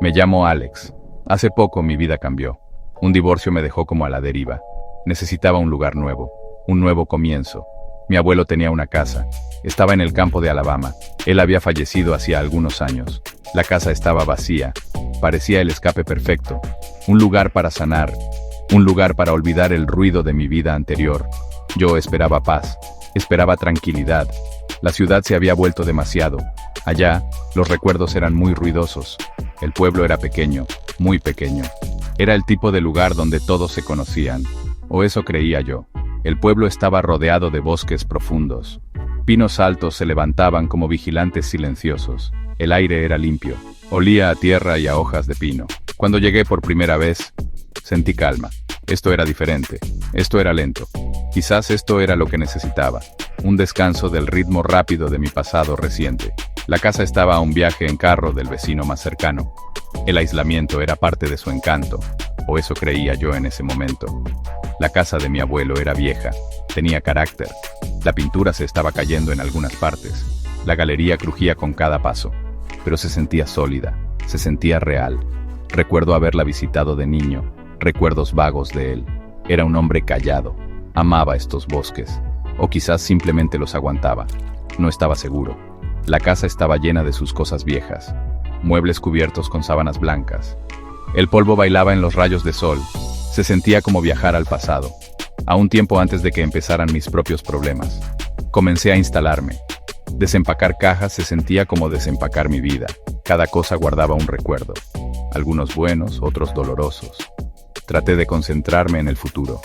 Me llamo Alex. Hace poco mi vida cambió. Un divorcio me dejó como a la deriva. Necesitaba un lugar nuevo, un nuevo comienzo. Mi abuelo tenía una casa. Estaba en el campo de Alabama. Él había fallecido hacía algunos años. La casa estaba vacía. Parecía el escape perfecto. Un lugar para sanar. Un lugar para olvidar el ruido de mi vida anterior. Yo esperaba paz. Esperaba tranquilidad. La ciudad se había vuelto demasiado. Allá, los recuerdos eran muy ruidosos. El pueblo era pequeño, muy pequeño. Era el tipo de lugar donde todos se conocían. O eso creía yo. El pueblo estaba rodeado de bosques profundos. Pinos altos se levantaban como vigilantes silenciosos. El aire era limpio. Olía a tierra y a hojas de pino. Cuando llegué por primera vez, sentí calma. Esto era diferente. Esto era lento. Quizás esto era lo que necesitaba. Un descanso del ritmo rápido de mi pasado reciente. La casa estaba a un viaje en carro del vecino más cercano. El aislamiento era parte de su encanto, o eso creía yo en ese momento. La casa de mi abuelo era vieja, tenía carácter. La pintura se estaba cayendo en algunas partes. La galería crujía con cada paso, pero se sentía sólida, se sentía real. Recuerdo haberla visitado de niño, recuerdos vagos de él. Era un hombre callado, amaba estos bosques, o quizás simplemente los aguantaba. No estaba seguro. La casa estaba llena de sus cosas viejas, muebles cubiertos con sábanas blancas. El polvo bailaba en los rayos de sol. Se sentía como viajar al pasado, a un tiempo antes de que empezaran mis propios problemas. Comencé a instalarme. Desempacar cajas se sentía como desempacar mi vida. Cada cosa guardaba un recuerdo, algunos buenos, otros dolorosos. Traté de concentrarme en el futuro.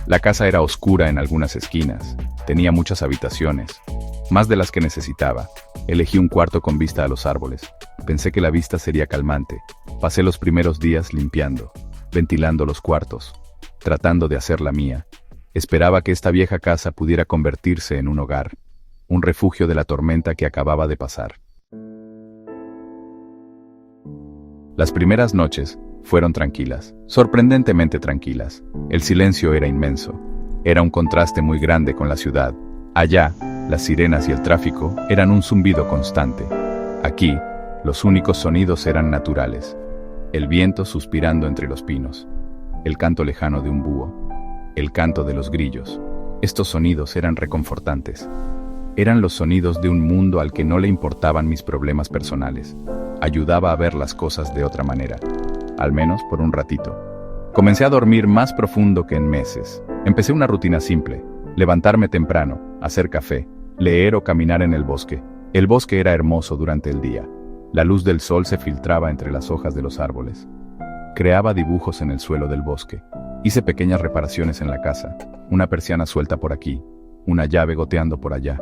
La casa era oscura en algunas esquinas, tenía muchas habitaciones, más de las que necesitaba. Elegí un cuarto con vista a los árboles. Pensé que la vista sería calmante. Pasé los primeros días limpiando, ventilando los cuartos, tratando de hacerla mía. Esperaba que esta vieja casa pudiera convertirse en un hogar, un refugio de la tormenta que acababa de pasar. Las primeras noches fueron tranquilas, sorprendentemente tranquilas. El silencio era inmenso. Era un contraste muy grande con la ciudad. Allá, las sirenas y el tráfico eran un zumbido constante. Aquí, los únicos sonidos eran naturales. El viento suspirando entre los pinos, el canto lejano de un búho, el canto de los grillos. Estos sonidos eran reconfortantes. Eran los sonidos de un mundo al que no le importaban mis problemas personales. Ayudaba a ver las cosas de otra manera, al menos por un ratito. Comencé a dormir más profundo que en meses. Empecé una rutina simple: levantarme temprano, hacer café, leer o caminar en el bosque. El bosque era hermoso durante el día. La luz del sol se filtraba entre las hojas de los árboles. Creaba dibujos en el suelo del bosque. Hice pequeñas reparaciones en la casa. Una persiana suelta por aquí, una llave goteando por allá.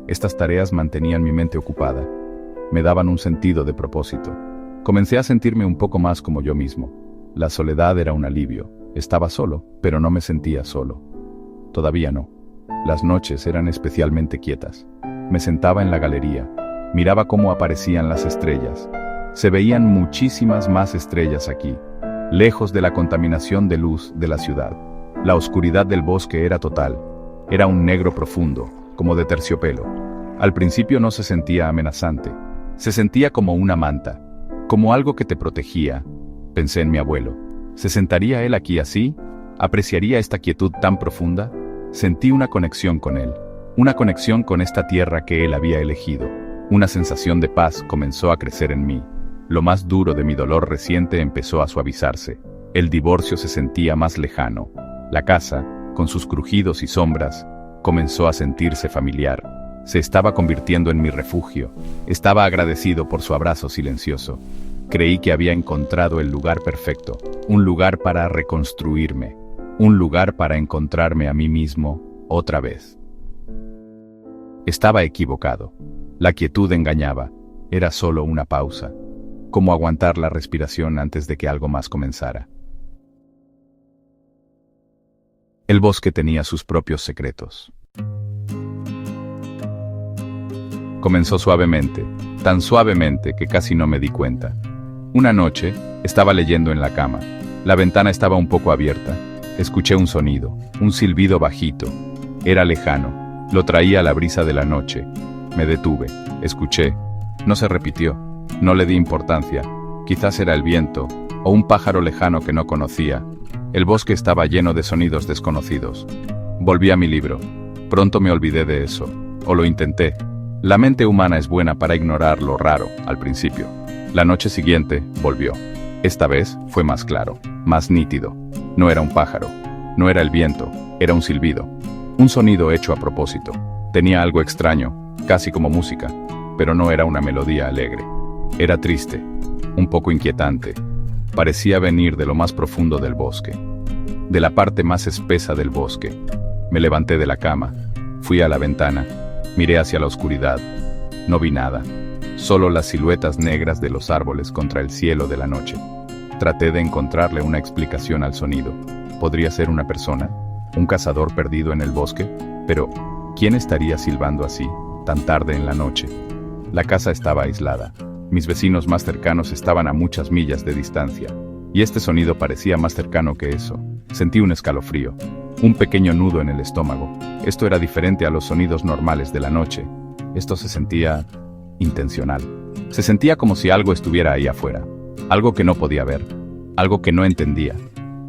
Estas tareas mantenían mi mente ocupada. Me daban un sentido de propósito. Comencé a sentirme un poco más como yo mismo. La soledad era un alivio. Estaba solo, pero no me sentía solo. Todavía no. Las noches eran especialmente quietas. Me sentaba en la galería, miraba cómo aparecían las estrellas. Se veían muchísimas más estrellas aquí, lejos de la contaminación de luz de la ciudad. La oscuridad del bosque era total. Era un negro profundo, como de terciopelo. Al principio no se sentía amenazante. Se sentía como una manta, como algo que te protegía. Pensé en mi abuelo. ¿Se sentaría él aquí así? ¿Apreciaría esta quietud tan profunda? Sentí una conexión con él, una conexión con esta tierra que él había elegido. Una sensación de paz comenzó a crecer en mí. Lo más duro de mi dolor reciente empezó a suavizarse. El divorcio se sentía más lejano. La casa, con sus crujidos y sombras, comenzó a sentirse familiar. Se estaba convirtiendo en mi refugio. Estaba agradecido por su abrazo silencioso. Creí que había encontrado el lugar perfecto, un lugar para reconstruirme. Un lugar para encontrarme a mí mismo otra vez. Estaba equivocado. La quietud engañaba. Era solo una pausa, como aguantar la respiración antes de que algo más comenzara. El bosque tenía sus propios secretos. Comenzó suavemente, tan suavemente que casi no me di cuenta. Una noche, estaba leyendo en la cama. La ventana estaba un poco abierta. Escuché un sonido, un silbido bajito. Era lejano, lo traía la brisa de la noche. Me detuve, escuché. No se repitió, no le di importancia. Quizás era el viento, o un pájaro lejano que no conocía. El bosque estaba lleno de sonidos desconocidos. Volví a mi libro. Pronto me olvidé de eso, o lo intenté. La mente humana es buena para ignorar lo raro al principio. La noche siguiente volvió. Esta vez fue más claro, más nítido. No era un pájaro, no era el viento, era un silbido. Un sonido hecho a propósito. Tenía algo extraño, casi como música, pero no era una melodía alegre. Era triste, un poco inquietante. Parecía venir de lo más profundo del bosque, de la parte más espesa del bosque. Me levanté de la cama, fui a la ventana, miré hacia la oscuridad. No vi nada, solo las siluetas negras de los árboles contra el cielo de la noche. Traté de encontrarle una explicación al sonido. ¿Podría ser una persona? ¿Un cazador perdido en el bosque? Pero, ¿quién estaría silbando así, tan tarde en la noche? La casa estaba aislada. Mis vecinos más cercanos estaban a muchas millas de distancia. Y este sonido parecía más cercano que eso. Sentí un escalofrío, un pequeño nudo en el estómago. Esto era diferente a los sonidos normales de la noche. Esto se sentía intencional. Se sentía como si algo estuviera ahí afuera. Algo que no podía ver. Algo que no entendía.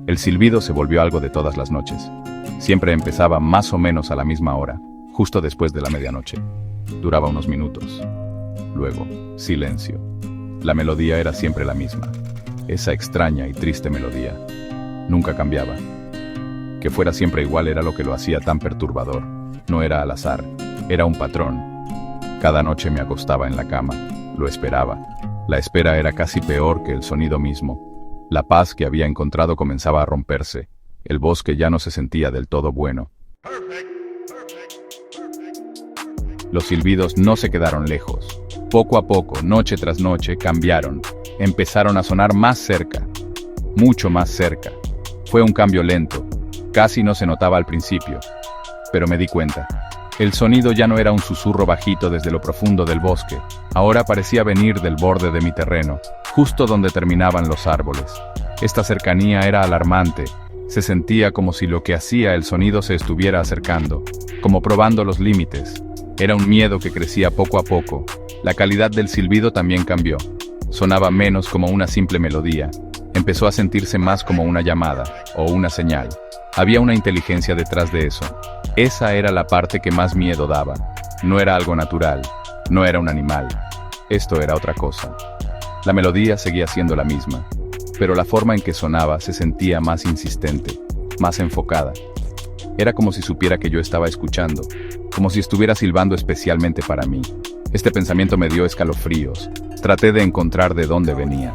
El silbido se volvió algo de todas las noches. Siempre empezaba más o menos a la misma hora, justo después de la medianoche. Duraba unos minutos. Luego, silencio. La melodía era siempre la misma. Esa extraña y triste melodía. Nunca cambiaba. Que fuera siempre igual era lo que lo hacía tan perturbador. No era al azar, era un patrón. Cada noche me acostaba en la cama. Lo esperaba. La espera era casi peor que el sonido mismo. La paz que había encontrado comenzaba a romperse. El bosque ya no se sentía del todo bueno. Los silbidos no se quedaron lejos. Poco a poco, noche tras noche, cambiaron. Empezaron a sonar más cerca. Mucho más cerca. Fue un cambio lento. Casi no se notaba al principio. Pero me di cuenta. El sonido ya no era un susurro bajito desde lo profundo del bosque. Ahora parecía venir del borde de mi terreno, justo donde terminaban los árboles. Esta cercanía era alarmante. Se sentía como si lo que hacía el sonido se estuviera acercando, como probando los límites. Era un miedo que crecía poco a poco. La calidad del silbido también cambió. Sonaba menos como una simple melodía. Empezó a sentirse más como una llamada, o una señal. Había una inteligencia detrás de eso. Esa era la parte que más miedo daba. No era algo natural, no era un animal. Esto era otra cosa. La melodía seguía siendo la misma, pero la forma en que sonaba se sentía más insistente, más enfocada. Era como si supiera que yo estaba escuchando, como si estuviera silbando especialmente para mí. Este pensamiento me dio escalofríos. Traté de encontrar de dónde venía.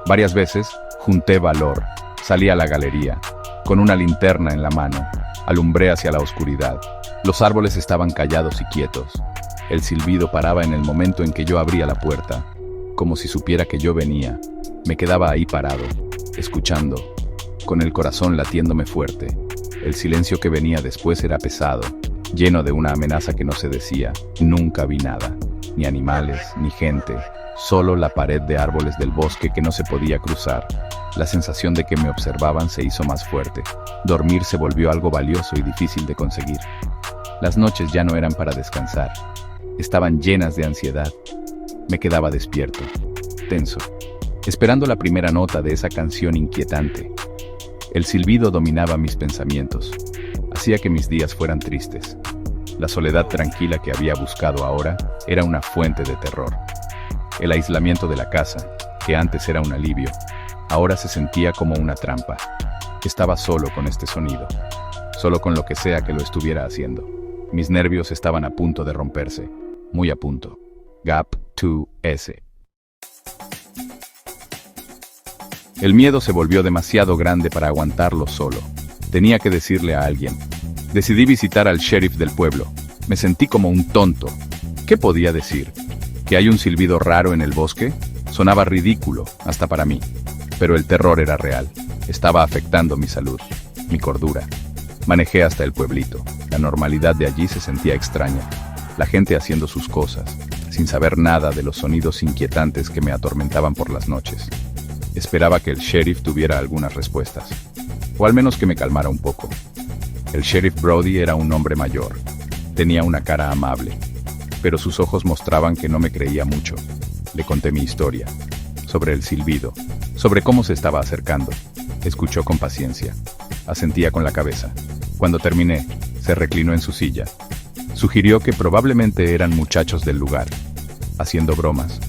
Varias veces junté valor, salí a la galería, con una linterna en la mano, alumbré hacia la oscuridad. Los árboles estaban callados y quietos. El silbido paraba en el momento en que yo abría la puerta, como si supiera que yo venía. Me quedaba ahí parado, escuchando, con el corazón latiéndome fuerte. El silencio que venía después era pesado, lleno de una amenaza que no se decía. Nunca vi nada, ni animales, ni gente, solo la pared de árboles del bosque que no se podía cruzar. La sensación de que me observaban se hizo más fuerte. Dormir se volvió algo valioso y difícil de conseguir. Las noches ya no eran para descansar. Estaban llenas de ansiedad. Me quedaba despierto, tenso, esperando la primera nota de esa canción inquietante. El silbido dominaba mis pensamientos. Hacía que mis días fueran tristes. La soledad tranquila que había buscado ahora era una fuente de terror. El aislamiento de la casa, que antes era un alivio, ahora se sentía como una trampa. Estaba solo con este sonido, solo con lo que sea que lo estuviera haciendo. Mis nervios estaban a punto de romperse, muy a punto. Gap 2S. El miedo se volvió demasiado grande para aguantarlo solo. Tenía que decirle a alguien. Decidí visitar al sheriff del pueblo. Me sentí como un tonto. ¿Qué podía decir? ¿Que hay un silbido raro en el bosque? Sonaba ridículo, hasta para mí. Pero el terror era real. Estaba afectando mi salud, mi cordura. Manejé hasta el pueblito. La normalidad de allí se sentía extraña. La gente haciendo sus cosas, sin saber nada de los sonidos inquietantes que me atormentaban por las noches. Esperaba que el sheriff tuviera algunas respuestas, o al menos que me calmara un poco. El sheriff Brody era un hombre mayor. Tenía una cara amable, pero sus ojos mostraban que no me creía mucho. Le conté mi historia. sobre el silbido, sobre cómo se estaba acercando. Escuchó con paciencia. Asentía con la cabeza. Cuando terminé, se reclinó en su silla. Sugirió que probablemente eran muchachos del lugar, haciendo bromas.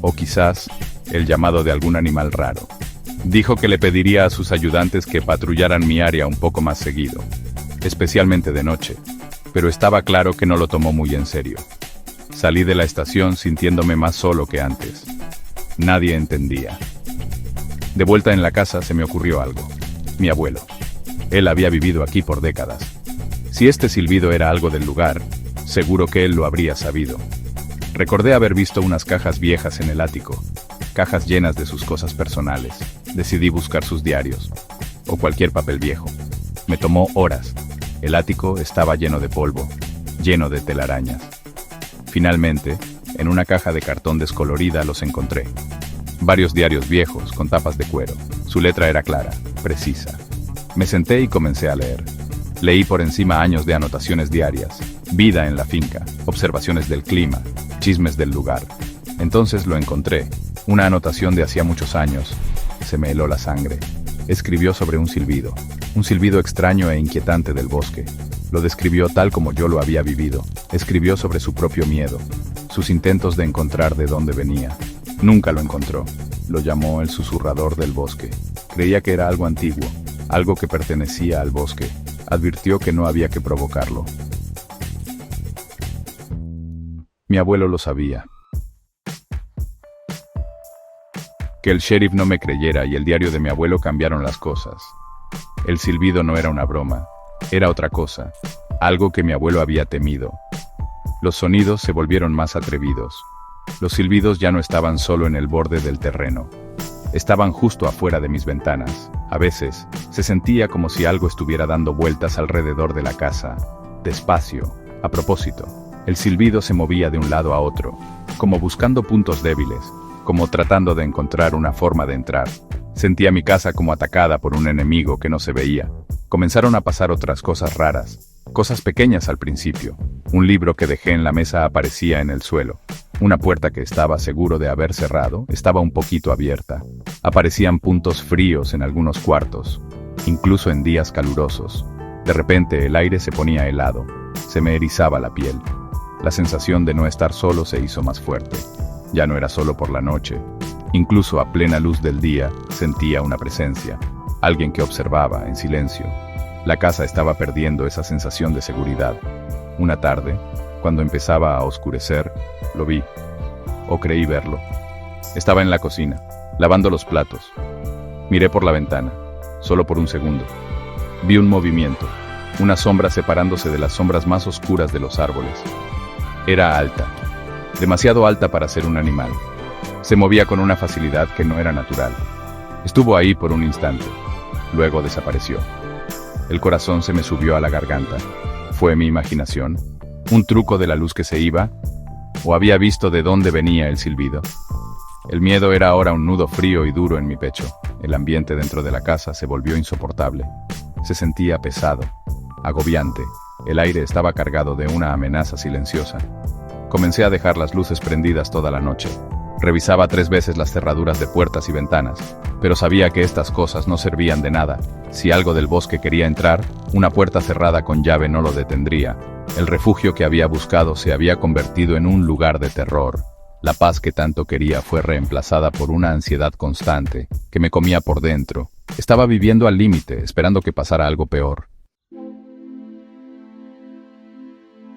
O quizás el llamado de algún animal raro. Dijo que le pediría a sus ayudantes que patrullaran mi área un poco más seguido, especialmente de noche, pero estaba claro que no lo tomó muy en serio. Salí de la estación sintiéndome más solo que antes. Nadie entendía. De vuelta en la casa se me ocurrió algo. Mi abuelo. Él había vivido aquí por décadas. Si este silbido era algo del lugar, seguro que él lo habría sabido. Recordé haber visto unas cajas viejas en el ático, cajas llenas de sus cosas personales. Decidí buscar sus diarios, o cualquier papel viejo. Me tomó horas. El ático estaba lleno de polvo, lleno de telarañas. Finalmente, en una caja de cartón descolorida los encontré. Varios diarios viejos con tapas de cuero. Su letra era clara, precisa. Me senté y comencé a leer. Leí por encima años de anotaciones diarias, vida en la finca, observaciones del clima, chismes del lugar. Entonces lo encontré, una anotación de hacía muchos años. Se me heló la sangre. Escribió sobre un silbido extraño e inquietante del bosque. Lo describió tal como yo lo había vivido. Escribió sobre su propio miedo, sus intentos de encontrar de dónde venía. Nunca lo encontró. Lo llamó el susurrador del bosque. Creía que era algo antiguo, algo que pertenecía al bosque. Advirtió que no había que provocarlo. Mi abuelo lo sabía. Que el sheriff no me creyera y el diario de mi abuelo cambiaron las cosas. El silbido no era una broma, era otra cosa, algo que mi abuelo había temido. Los sonidos se volvieron más atrevidos. Los silbidos ya no estaban solo en el borde del terreno. Estaban justo afuera de mis ventanas. A veces, se sentía como si algo estuviera dando vueltas alrededor de la casa, despacio. A propósito, el silbido se movía de un lado a otro, como buscando puntos débiles, como tratando de encontrar una forma de entrar. Sentía mi casa como atacada por un enemigo que no se veía. Comenzaron a pasar otras cosas raras, cosas pequeñas al principio. Un libro que dejé en la mesa aparecía en el suelo. Una puerta que estaba seguro de haber cerrado estaba un poquito abierta. Aparecían puntos fríos en algunos cuartos, incluso en días calurosos. De repente el aire se ponía helado. Se me erizaba la piel. La sensación de no estar solo se hizo más fuerte. Ya no era solo por la noche. Incluso a plena luz del día sentía una presencia. Alguien que observaba en silencio. La casa estaba perdiendo esa sensación de seguridad. Una tarde, cuando empezaba a oscurecer, lo vi. O creí verlo. Estaba en la cocina, lavando los platos. Miré por la ventana, solo por un segundo. Vi un movimiento, una sombra separándose de las sombras más oscuras de los árboles. Era alta, demasiado alta para ser un animal. Se movía con una facilidad que no era natural. Estuvo ahí por un instante, luego desapareció. El corazón se me subió a la garganta. ¿Fue mi imaginación? ¿Un truco de la luz que se iba? ¿O había visto de dónde venía el silbido? El miedo era ahora un nudo frío y duro en mi pecho. El ambiente dentro de la casa se volvió insoportable. Se sentía pesado, agobiante. El aire estaba cargado de una amenaza silenciosa. Comencé a dejar las luces prendidas toda la noche. Revisaba 3 veces las cerraduras de puertas y ventanas, pero sabía que estas cosas no servían de nada. Si algo del bosque quería entrar, una puerta cerrada con llave no lo detendría. El refugio que había buscado se había convertido en un lugar de terror. La paz que tanto quería fue reemplazada por una ansiedad constante, que me comía por dentro. Estaba viviendo al límite, esperando que pasara algo peor.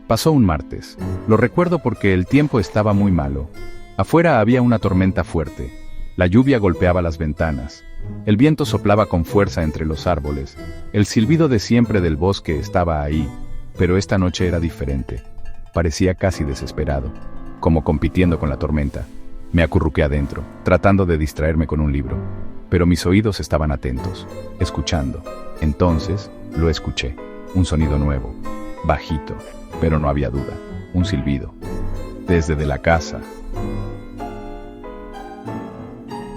Pasó un martes. Lo recuerdo porque el tiempo estaba muy malo. Afuera había una tormenta fuerte. La lluvia golpeaba las ventanas. El viento soplaba con fuerza entre los árboles. El silbido de siempre del bosque estaba ahí, pero esta noche era diferente. Parecía casi desesperado, como compitiendo con la tormenta. Me acurruqué adentro, tratando de distraerme con un libro, pero mis oídos estaban atentos, escuchando. Entonces, lo escuché. Un sonido nuevo, bajito, pero no había duda. Un silbido. Desde de la casa.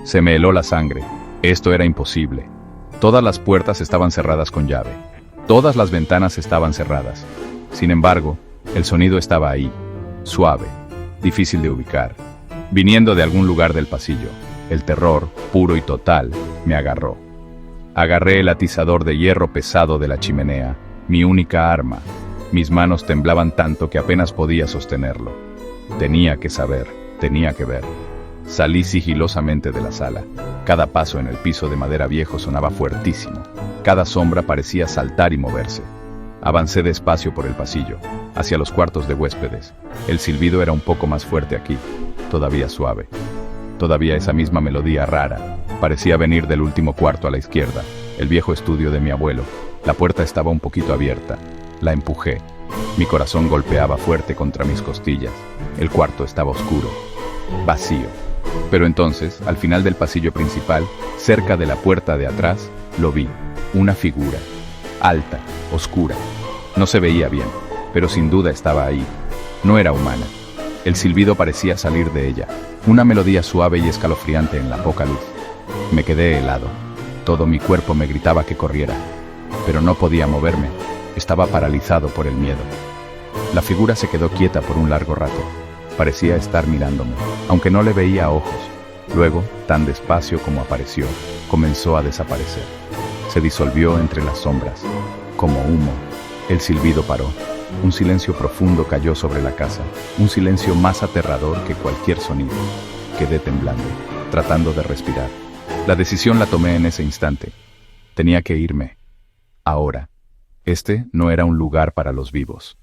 Se me heló la sangre. Esto era imposible. Todas las puertas estaban cerradas con llave. Todas las ventanas estaban cerradas. Sin embargo, el sonido estaba ahí, suave, difícil de ubicar, viniendo de algún lugar del pasillo. El terror, puro y total, me agarró. Agarré el atizador de hierro pesado de la chimenea, mi única arma. Mis manos temblaban tanto que apenas podía sostenerlo. Tenía que saber, tenía que ver. Salí sigilosamente de la sala. Cada paso en el piso de madera viejo sonaba fuertísimo. Cada sombra parecía saltar y moverse. Avancé despacio por el pasillo, hacia los cuartos de huéspedes. El silbido era un poco más fuerte aquí, todavía suave. Todavía esa misma melodía rara. Parecía venir del último cuarto a la izquierda, el viejo estudio de mi abuelo. La puerta estaba un poquito abierta. La empujé. Mi corazón golpeaba fuerte contra mis costillas. El cuarto estaba oscuro, vacío. Pero entonces, al final del pasillo principal, cerca de la puerta de atrás, lo vi. Una figura. Alta, oscura. No se veía bien, pero sin duda estaba ahí. No era humana. El silbido parecía salir de ella. Una melodía suave y escalofriante en la poca luz. Me quedé helado. Todo mi cuerpo me gritaba que corriera. Pero no podía moverme. Estaba paralizado por el miedo. La figura se quedó quieta por un largo rato. Parecía estar mirándome, aunque no le veía ojos. Luego, tan despacio como apareció, comenzó a desaparecer. Se disolvió entre las sombras, como humo. El silbido paró. Un silencio profundo cayó sobre la casa, un silencio más aterrador que cualquier sonido. Quedé temblando, tratando de respirar. La decisión la tomé en ese instante. Tenía que irme. Ahora. Este no era un lugar para los vivos.